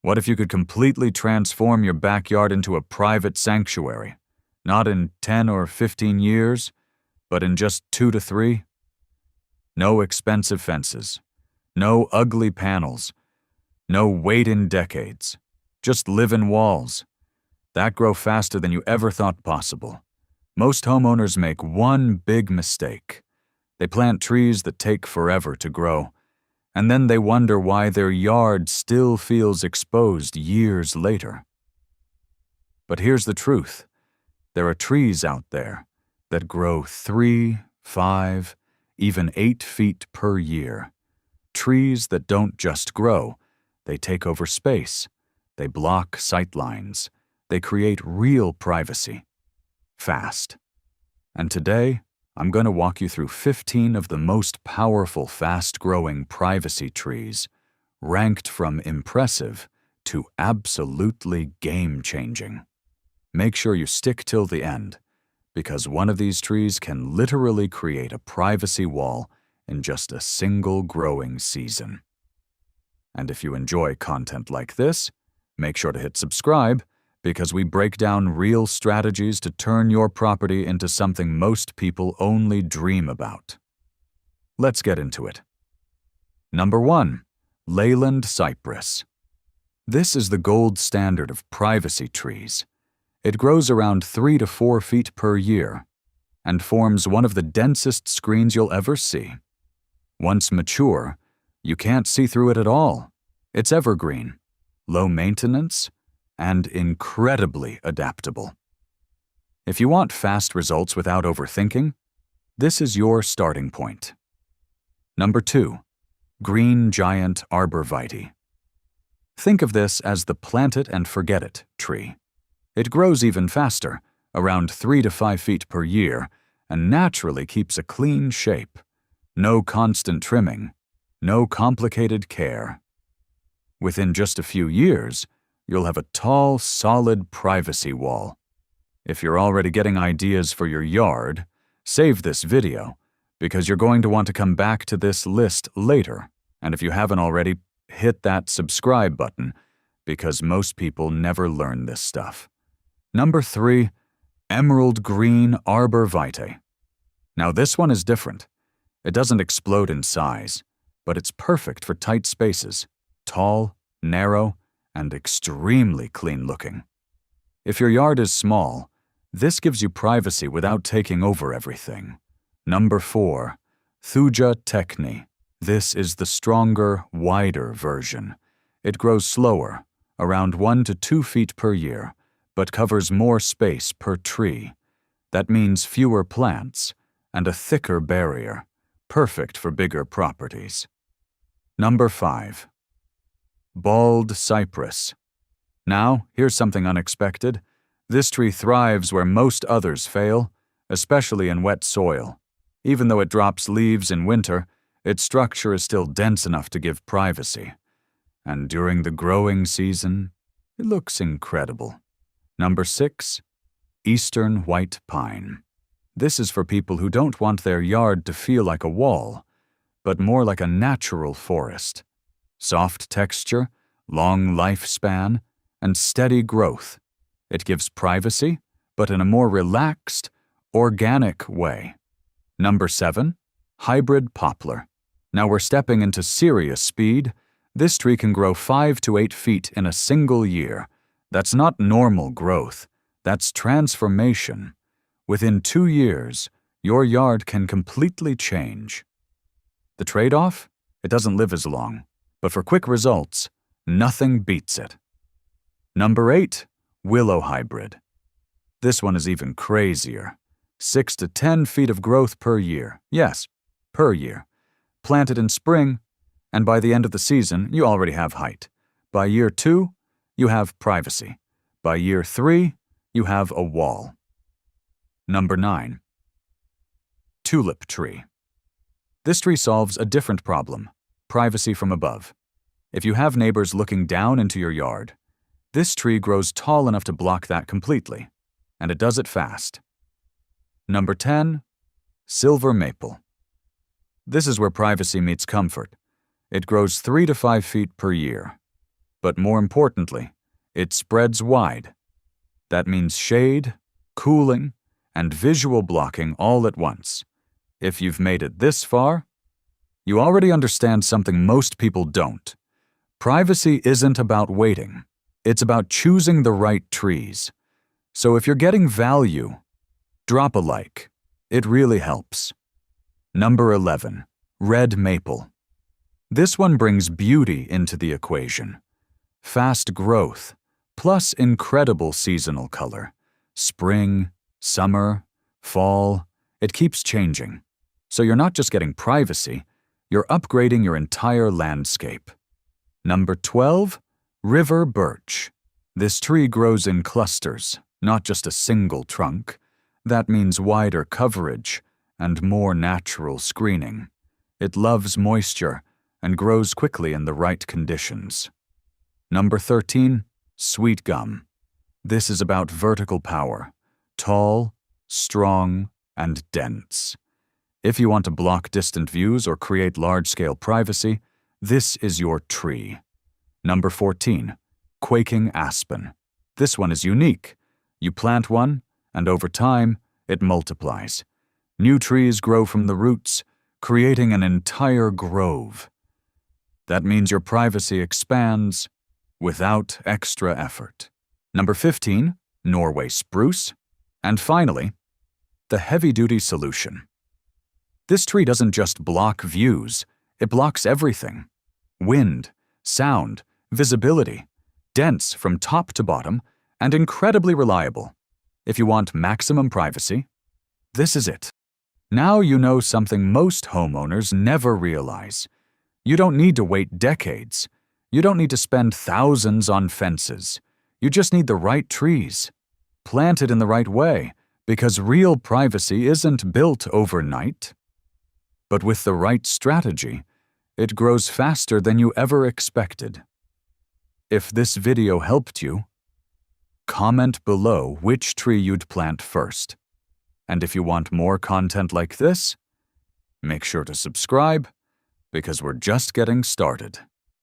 What if you could completely transform your backyard into a private sanctuary? Not in 10 or 15 years, but in just 2 to 3? No expensive fences. No ugly panels. No wait-in decades. Just live-in walls. That grow faster than you ever thought possible. Most homeowners make one big mistake. They plant trees that take forever to grow, and then they wonder why their yard still feels exposed years later. But here's the truth. There are trees out there that grow 3, 5, even 8 feet per year. Trees that don't just grow, they take over space. They block sight lines. They create real privacy. Fast. And today, I'm going to walk you through 15 of the most powerful fast-growing privacy trees, ranked from impressive to absolutely game-changing. Make sure you stick till the end, because one of these trees can literally create a privacy wall in just a single growing season. And if you enjoy content like this, make sure to hit subscribe, because we break down real strategies to turn your property into something most people only dream about. Let's get into it. Number 1. Leyland Cypress. This is the gold standard of privacy trees. It grows around 3 to 4 feet per year and forms one of the densest screens you'll ever see. Once mature, you can't see through it at all. It's evergreen, low maintenance, and incredibly adaptable. If you want fast results without overthinking, this is your starting point. Number 2. Green Giant Arborvitae. Think of this as the plant-it-and-forget-it tree. It grows even faster, around 3 to 5 feet per year, and naturally keeps a clean shape. No constant trimming, no complicated care. Within just a few years, you'll have a tall, solid privacy wall. If you're already getting ideas for your yard, save this video, because you're going to want to come back to this list later. And if you haven't already, hit that subscribe button, because most people never learn this stuff. Number 3. Emerald Green Arborvitae. Now this one is different. It doesn't explode in size, but it's perfect for tight spaces, tall, narrow, and extremely clean-looking. If your yard is small, this gives you privacy without taking over everything. Number 4. Thuja Techny. This is the stronger, wider version. It grows slower, around 1 to 2 feet per year, but covers more space per tree. That means fewer plants and a thicker barrier, perfect for bigger properties. Number 5. Bald Cypress. Now, here's something unexpected. This tree thrives where most others fail, especially in wet soil. Even though it drops leaves in winter, its structure is still dense enough to give privacy. And during the growing season, it looks incredible. Number 6. Eastern White Pine. This is for people who don't want their yard to feel like a wall, but more like a natural forest. Soft texture, long lifespan, and steady growth. It gives privacy, but in a more relaxed, organic way. Number 7. Hybrid Poplar. Now we're stepping into serious speed. This tree can grow 5 to 8 feet in a single year. That's not normal growth. That's transformation. Within 2 years, your yard can completely change. The trade-off? It doesn't live as long. But for quick results, nothing beats it. Number 8. Willow Hybrid. This one is even crazier. 6 to 10 feet of growth per year. Yes, per year. Planted in spring, and by the end of the season, you already have height. By year 2, you have privacy. By year 3, you have a wall. Number 9. Tulip Tree. This tree solves a different problem. Privacy from above. If you have neighbors looking down into your yard, this tree grows tall enough to block that completely, and it does it fast. Number 10. Silver Maple. This is where privacy meets comfort. It grows 3 to 5 feet per year. But more importantly, it spreads wide. That means shade, cooling, and visual blocking all at once. If you've made it this far, you already understand something most people don't. Privacy isn't about waiting. It's about choosing the right trees. So if you're getting value, drop a like. It really helps. Number 11, red maple. This one brings beauty into the equation. Fast growth, plus incredible seasonal color. Spring, summer, fall, it keeps changing. So you're not just getting privacy, you're upgrading your entire landscape. Number 12, river birch. This tree grows in clusters, not just a single trunk. That means wider coverage and more natural screening. It loves moisture and grows quickly in the right conditions. Number 13, sweet gum. This is about vertical power, tall, strong, and dense. If you want to block distant views or create large-scale privacy, this is your tree. Number 14, quaking aspen. This one is unique. You plant one, and over time, it multiplies. New trees grow from the roots, creating an entire grove. That means your privacy expands without extra effort. Number 15, Norway spruce. And finally, the heavy-duty solution. This tree doesn't just block views, it blocks everything. Wind, sound, visibility, dense from top to bottom, and incredibly reliable. If you want maximum privacy, this is it. Now you know something most homeowners never realize. You don't need to wait decades. You don't need to spend thousands on fences. You just need the right trees. Planted in the right way, because real privacy isn't built overnight. But with the right strategy, it grows faster than you ever expected. If this video helped you, comment below which tree you'd plant first. And if you want more content like this, make sure to subscribe, because we're just getting started.